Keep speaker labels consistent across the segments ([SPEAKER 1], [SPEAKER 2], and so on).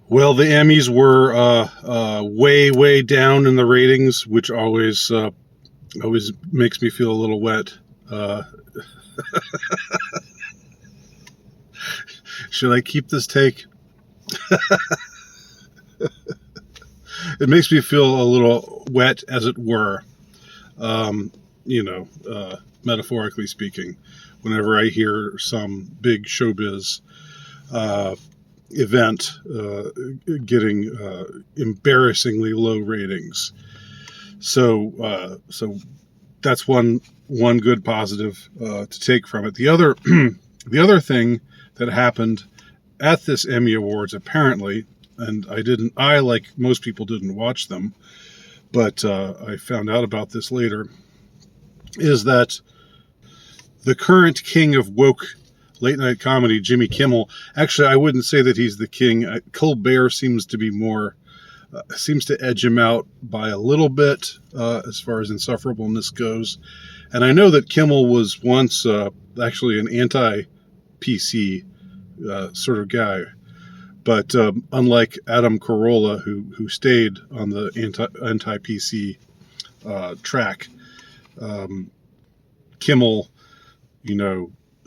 [SPEAKER 1] Well, the Emmys were way down in the ratings, which always makes me feel a little wet. Uh, should I keep this take? It makes me feel a little wet, as it were. Um, Metaphorically speaking, whenever I hear some big showbiz uh, event getting embarrassingly low ratings. So that's one good positive to take from it. The other the other thing that happened at this Emmy Awards, apparently, and I like most people didn't watch them, but I found out about this later, is that the current king of woke late night comedy, Jimmy Kimmel. Actually, I wouldn't say that he's the king. Colbert seems to edge him out by a little bit as far as insufferableness goes. And I know that Kimmel was once actually an anti-PC sort of guy. But unlike Adam Carolla, who stayed on the anti-PC track, Kimmel,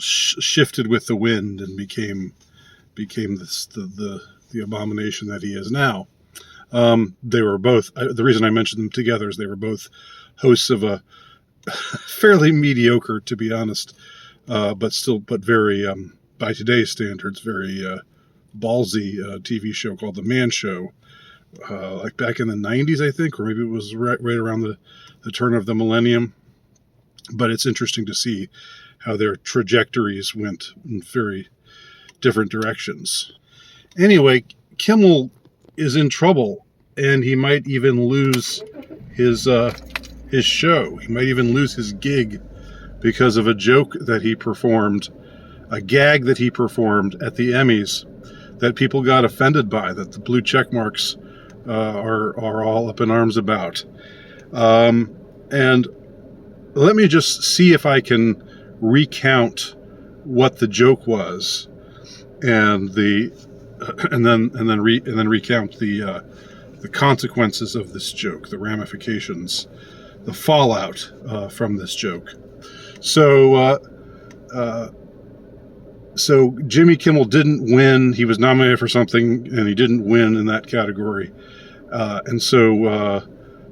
[SPEAKER 1] shifted with the wind and became the abomination that he is now. They were both. The reason I mentioned them together is they were both hosts of a fairly mediocre, to be honest, but very by today's standards, very ballsy TV show called The Man Show, like back in the 90s, I think, or maybe it was right around the turn of the millennium. But it's interesting to see how their trajectories went in very different directions. Anyway, Kimmel is in trouble, and he might even lose his show. He might even lose his gig because of a joke that he performed, a gag that he performed at the Emmys that people got offended by, that the blue check marks are all up in arms about. And let me just see if I can recount what the joke was, and then recount the consequences of this joke, the ramifications, the fallout from this joke. So Jimmy Kimmel didn't win. He was nominated for something, and he didn't win in that category. And so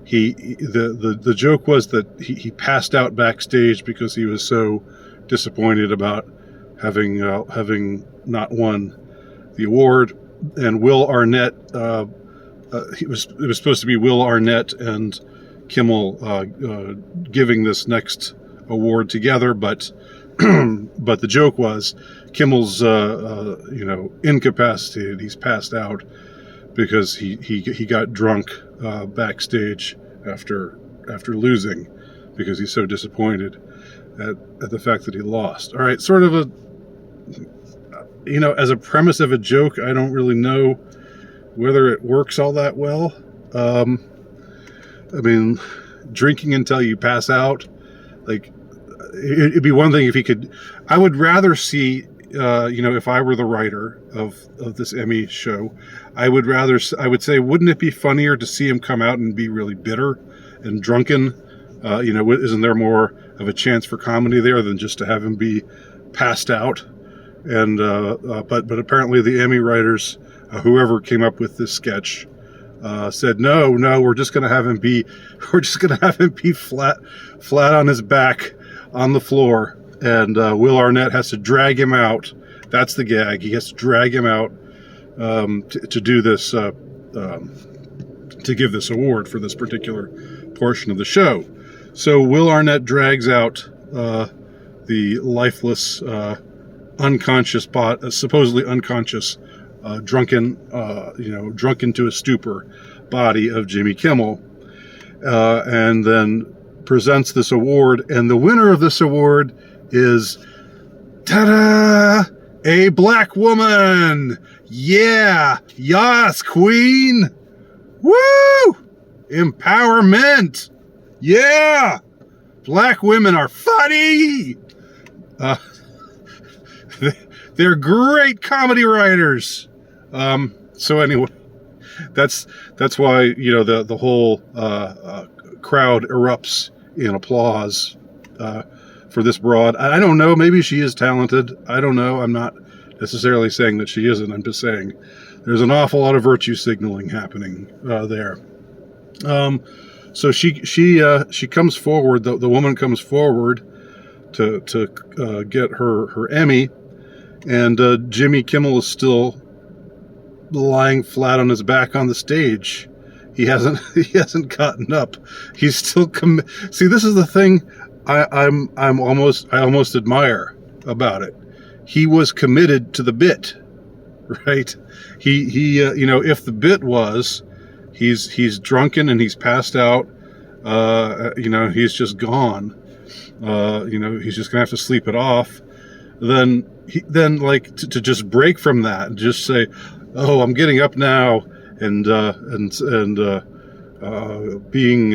[SPEAKER 1] the joke was that he passed out backstage because he was so disappointed about having not won the award. And Will Arnett, it was supposed to be Will Arnett and Kimmel giving this next award together, but the joke was Kimmel's incapacitated. He's passed out because he got drunk backstage after losing, because he's so disappointed at the fact that he lost. All right, sort of as a premise of a joke, I don't really know whether it works all that well. I mean, drinking until you pass out, like, it'd be one thing if he could. I would rather see, if I were the writer of this Emmy show, I would say, wouldn't it be funnier to see him come out and be really bitter and drunken? Isn't there more of a chance for comedy there than just to have him be passed out? And but apparently the Emmy writers, whoever came up with this sketch, said no, we're just going to have him be flat on his back on the floor, and Will Arnett has to drag him out. That's the gag. He has to drag him out to do this, to give this award for this particular portion of the show. So Will Arnett drags out the lifeless, unconscious supposedly unconscious, drunken to a stupor body of Jimmy Kimmel, and then presents this award, and the winner of this award is, ta-da, a black woman. Yeah, yas, queen. Woo! Empowerment. Yeah, black women are funny. They're great comedy writers. So anyway, that's why, you know, the whole crowd erupts in applause for this broad. I don't know. Maybe she is talented. I don't know. I'm not necessarily saying that she isn't. I'm just saying there's an awful lot of virtue signaling happening there. So she comes forward. The woman comes forward to get her Emmy, and Jimmy Kimmel is still lying flat on his back on the stage. He hasn't gotten up. He's still See, this is the thing I almost admire about it. He was committed to the bit, right? He you know, if the bit was he's drunken and he's passed out, you know, he's just gone, you know, he's just gonna have to sleep it off, then like to just break from that and just say, oh, I'm getting up now and being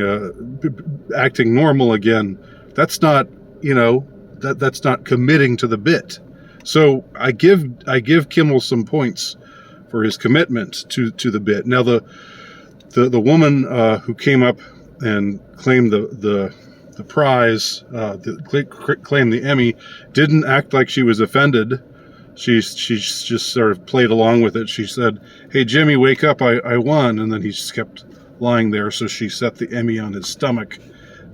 [SPEAKER 1] acting normal again. That's not, you know, that's not committing to the bit. So I give Kimmel some points for his commitment to the bit. Now the woman who came up and claimed the prize, claimed the Emmy, didn't act like she was offended. She's just sort of played along with it. She said, "Hey, Jimmy, wake up! I won!" And then he just kept lying there. So she set the Emmy on his stomach,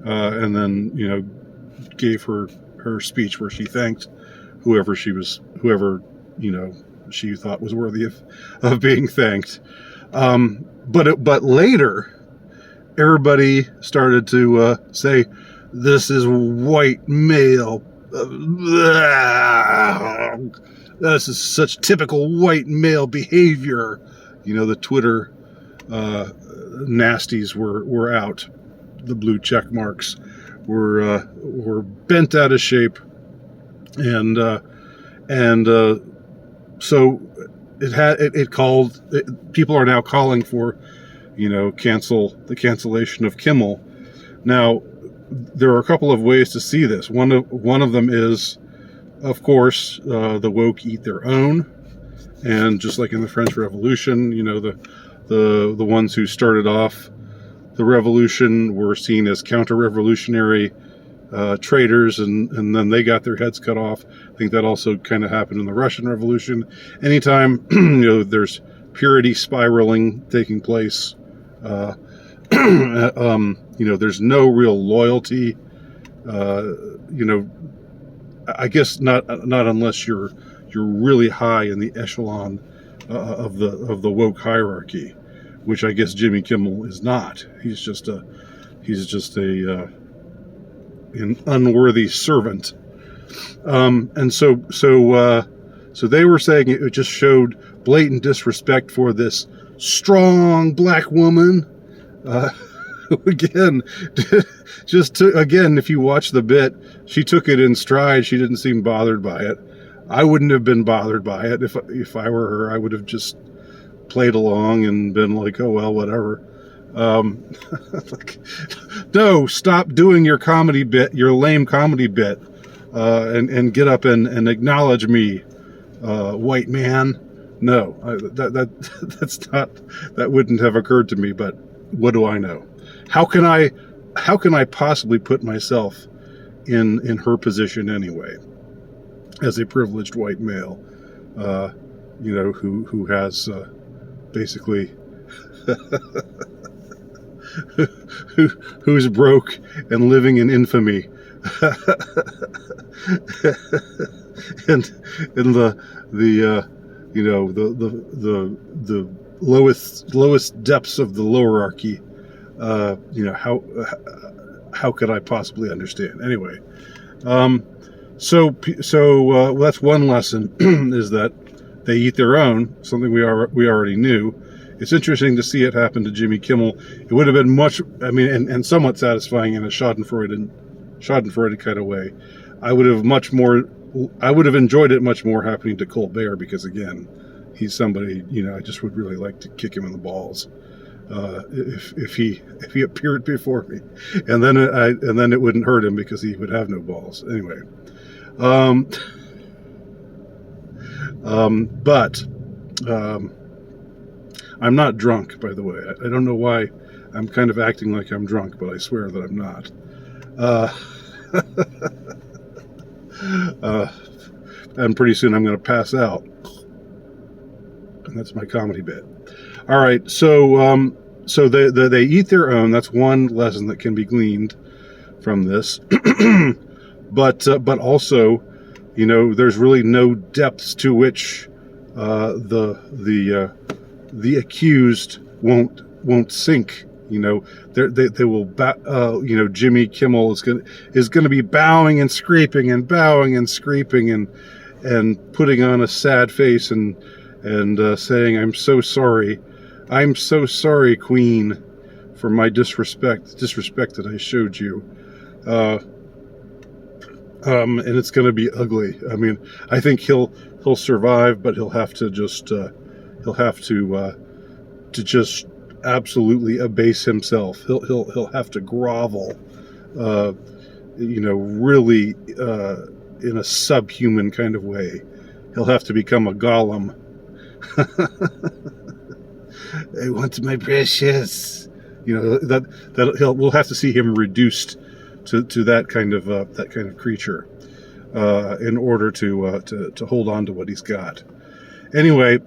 [SPEAKER 1] and then, you know, gave her speech where she thanked whoever you know she thought was worthy of being thanked. But later, everybody started to say, "This is white male. This is such typical white male behavior." You know, the Twitter nasties were out. The blue check marks were bent out of shape, and so people are now calling for, you know, the cancellation of Kimmel. Now, there are a couple of ways to see this. One of them is, of course, the woke eat their own, and just like in the French Revolution, you know, the ones who started off the revolution were seen as counter-revolutionary traitors, and then they got their heads cut off. I think that also kind of happened in the Russian Revolution. Anytime you know, there's purity spiraling taking place, you know, there's no real loyalty. You know, I guess not unless you're really high in the echelon of the woke hierarchy, which I guess Jimmy Kimmel is not. He's just an unworthy servant. And so they were saying it just showed blatant disrespect for this strong black woman. Again, again, if you watch the bit, she took it in stride. She didn't seem bothered by it. I wouldn't have been bothered by it if I were her. I would have just played along and been like, oh well, whatever. Like, no, stop doing your comedy bit, your lame comedy bit, and get up and acknowledge me, white man. No, that's not, that wouldn't have occurred to me. But what do I know? How can I possibly put myself in her position anyway, as a privileged white male, you know, who has basically who's broke and living in infamy, and in the you know, the lowest depths of the lowerarchy. You know, how could I possibly understand? Anyway, so that's one lesson, is that they eat their own, something we already knew. It's interesting to see it happen to Jimmy Kimmel. It would have been much, I mean, and somewhat satisfying in a Schadenfreude kind of way. I would have enjoyed it much more happening to Colbert, because again, he's somebody, you know, I just would really like to kick him in the balls. If he appeared before me, and then it wouldn't hurt him because he would have no balls anyway. But I'm not drunk, by the way. I don't know why I'm kind of acting like I'm drunk, but I swear that I'm not. Uh, and pretty soon I'm going to pass out. And that's my comedy bit. All right, so they eat their own. That's one lesson that can be gleaned from this. But also, there's really no depths to which the accused won't sink. They will. Jimmy Kimmel is going to be bowing and scraping and putting on a sad face and saying, "I'm so sorry. I'm so sorry, Queen, for my disrespect that I showed you." And it's going to be ugly. I mean, I think he'll survive, but he'll have to just absolutely abase himself. He'll have to grovel, really in a subhuman kind of way. He'll have to become a golem. I want my precious. We'll have to see him reduced to that kind of creature in order to hold on to what he's got. Anyway,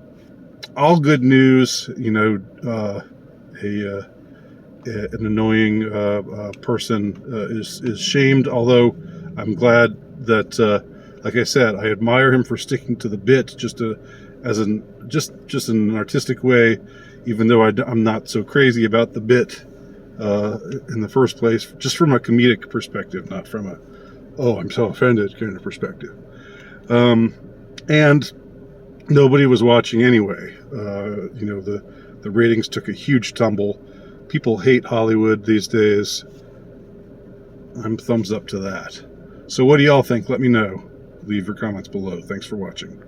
[SPEAKER 1] all good news. An annoying person is shamed. Although I'm glad that, like I said, I admire him for sticking to the bit just in an artistic way, even though I'm not so crazy about the bit in the first place, just from a comedic perspective, not from a I'm so offended kind of perspective. And nobody was watching anyway. The ratings took a huge tumble. People hate Hollywood these days. I'm thumbs up to that. So what do y'all think? Let me know. Leave your comments below. Thanks for watching.